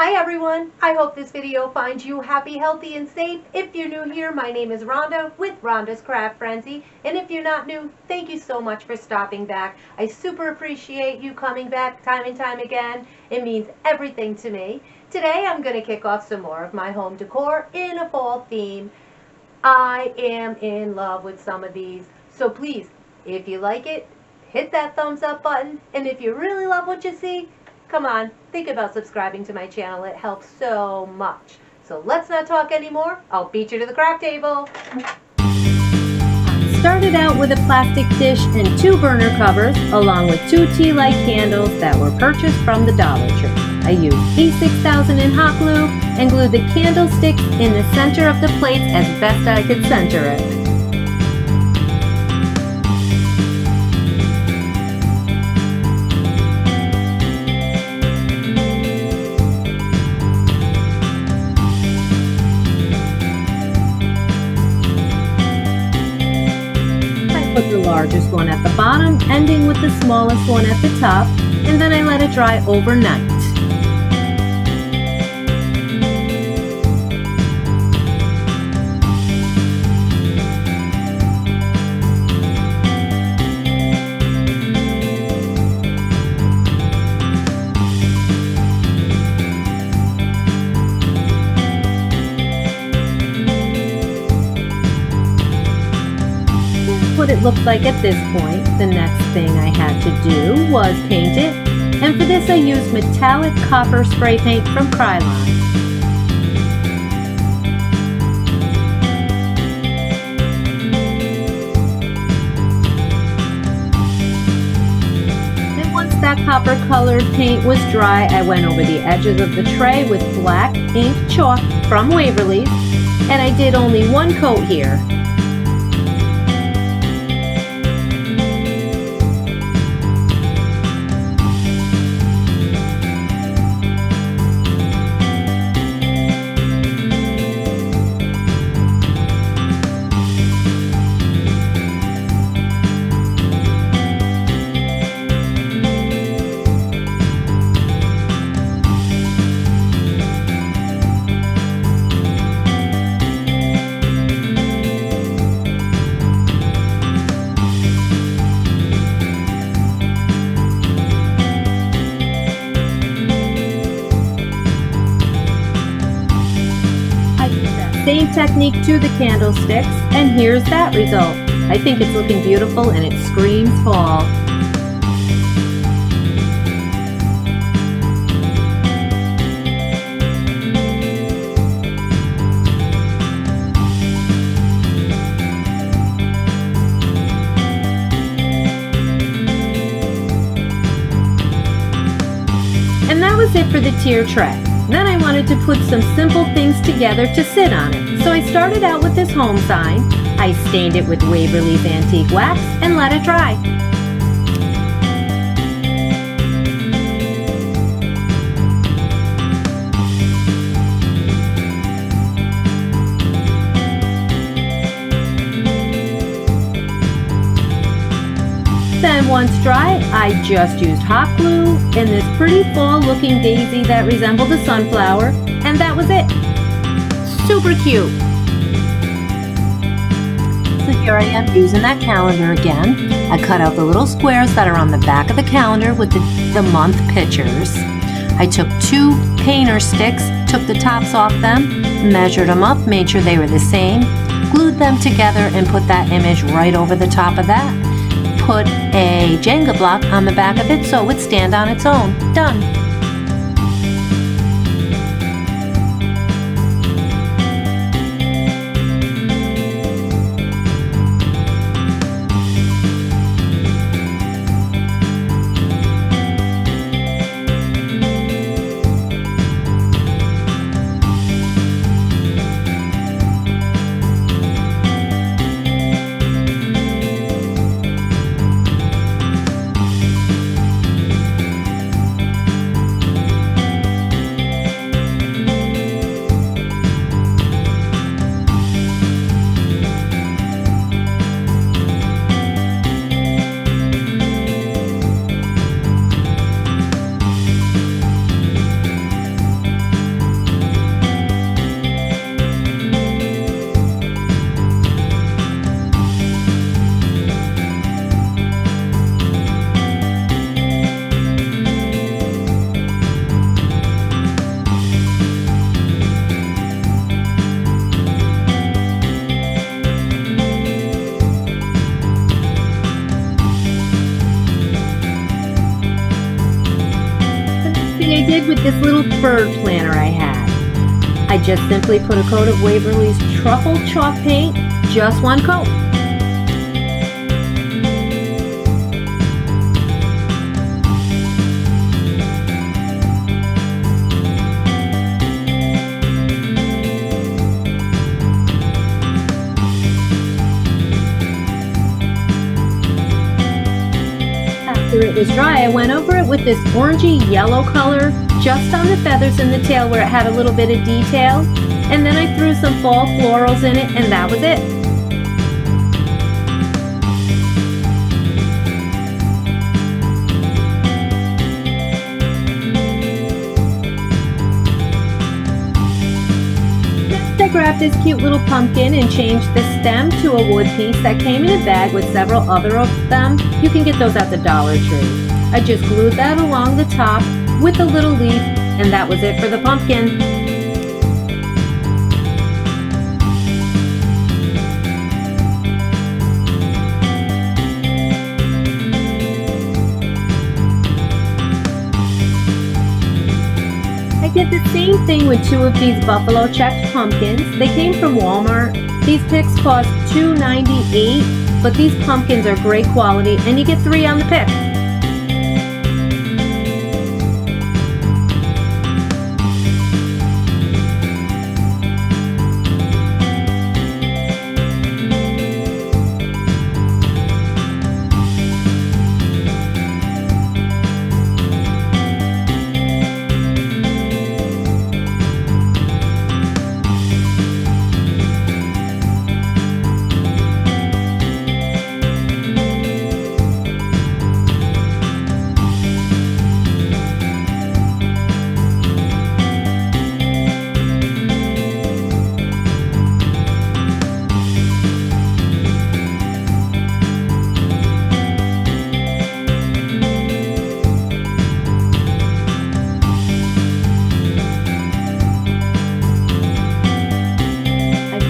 Hi everyone! I hope this video finds you happy, healthy, and safe. If you're new here, my name is Rhonda with Rhonda's Craft Frenzy. And if you're not new, thank you so much for stopping back. I super appreciate you coming back time and time again. It means everything to me. Today I'm going to kick off some more of my home decor in a fall theme. I am in love with some of these. So please, if you like it, hit that thumbs up button. And if you really love what you see, come on, think about subscribing to my channel. It helps so much. So let's not talk anymore. I'll beat you to the craft table. I started out with a plastic dish and 2 burner covers, along with 2 tea light candles that were purchased from the Dollar Tree. I used E6000 in hot glue and glued the candlesticks in the center of the plates as best I could center it. Put the largest one at the bottom, ending with the smallest one at the top, and then I let it dry overnight. What it looked like at this point. The next thing I had to do was paint it, and for this I used metallic copper spray paint from Krylon. And once that copper colored paint was dry, I went over the edges of the tray with black ink chalk from Waverly's, and I did only 1 coat here. Same technique to the candlesticks, and here's that result. I think it's looking beautiful and it screams fall. And that was it for the tier tray. Then I wanted to put some simple things together to sit on it. So I started out with this home sign. I stained it with Waverly's Antique Wax and let it dry. Then once dry, I just used hot glue and this pretty fall looking daisy that resembled a sunflower, and that was it. Super cute. So here I am using that calendar again. I cut out the little squares that are on the back of the calendar with the month pictures. I took 2 painter sticks, took the tops off them, measured them up, made sure they were the same, glued them together and put that image right over the top of that. Put a Jenga block on the back of it so it would stand on its own. Done. with this little bird planner I had. I just simply put a coat of Waverly's truffle chalk paint, just one coat. After it was dry, I went over it with this orangey yellow color just on the feathers in the tail where it had a little bit of detail. And then I threw some fall florals in it, and that was it. Next, I grabbed this cute little pumpkin and changed the stem to a wood piece that came in a bag with several other of them. You can get those at the Dollar Tree. I just glued that along the top with a little leaf, and that was it for the pumpkin. I did the same thing with two of these buffalo checked pumpkins. They came from Walmart. These picks cost $2.98, but these pumpkins are great quality, and you get 3 on the pick.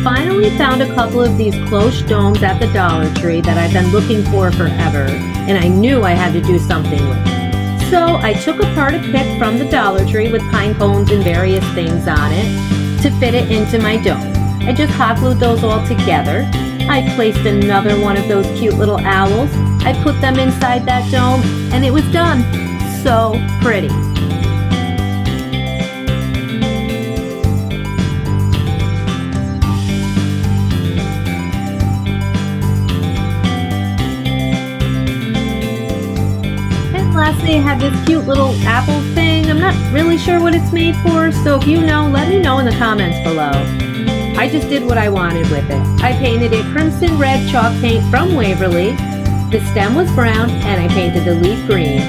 Finally found a couple of these cloche domes at the Dollar Tree that I've been looking for forever, and I knew I had to do something with it. So I took apart a pick from the Dollar Tree with pine cones and various things on it to fit it into my dome. I just hot glued those all together. I placed another one of those cute little owls. I put them inside that dome, and it was done. So pretty. Lastly, I have this cute little apple thing. I'm not really sure what it's made for, so if you know, let me know in the comments below. I just did what I wanted with it. I painted it crimson red chalk paint from Waverly. The stem was brown, and I painted the leaf green.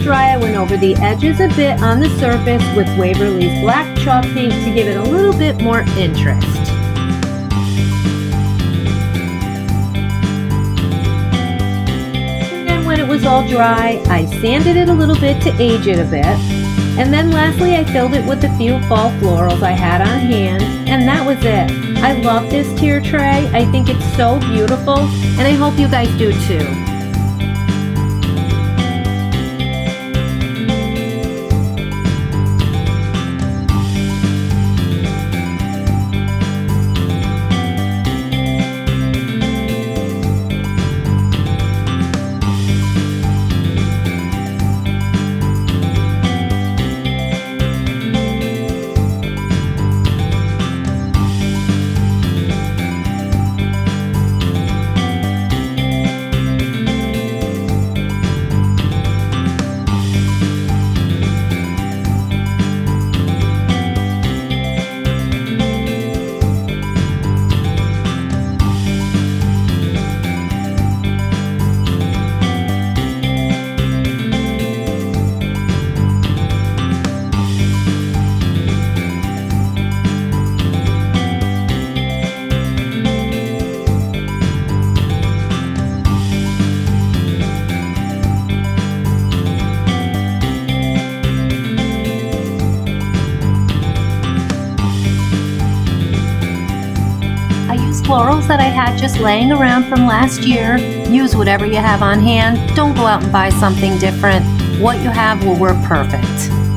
Dry, I went over the edges a bit on the surface with Waverly's black chalk paint to give it a little bit more interest. And then when it was all dry, I sanded it a little bit to age it a bit. And then lastly, I filled it with a few fall florals I had on hand, and that was it. I love this tier tray. I think it's so beautiful, and I hope you guys do too. florals that I had just laying around from last year. Use whatever you have on hand. Don't go out and buy something different. What you have will work perfect.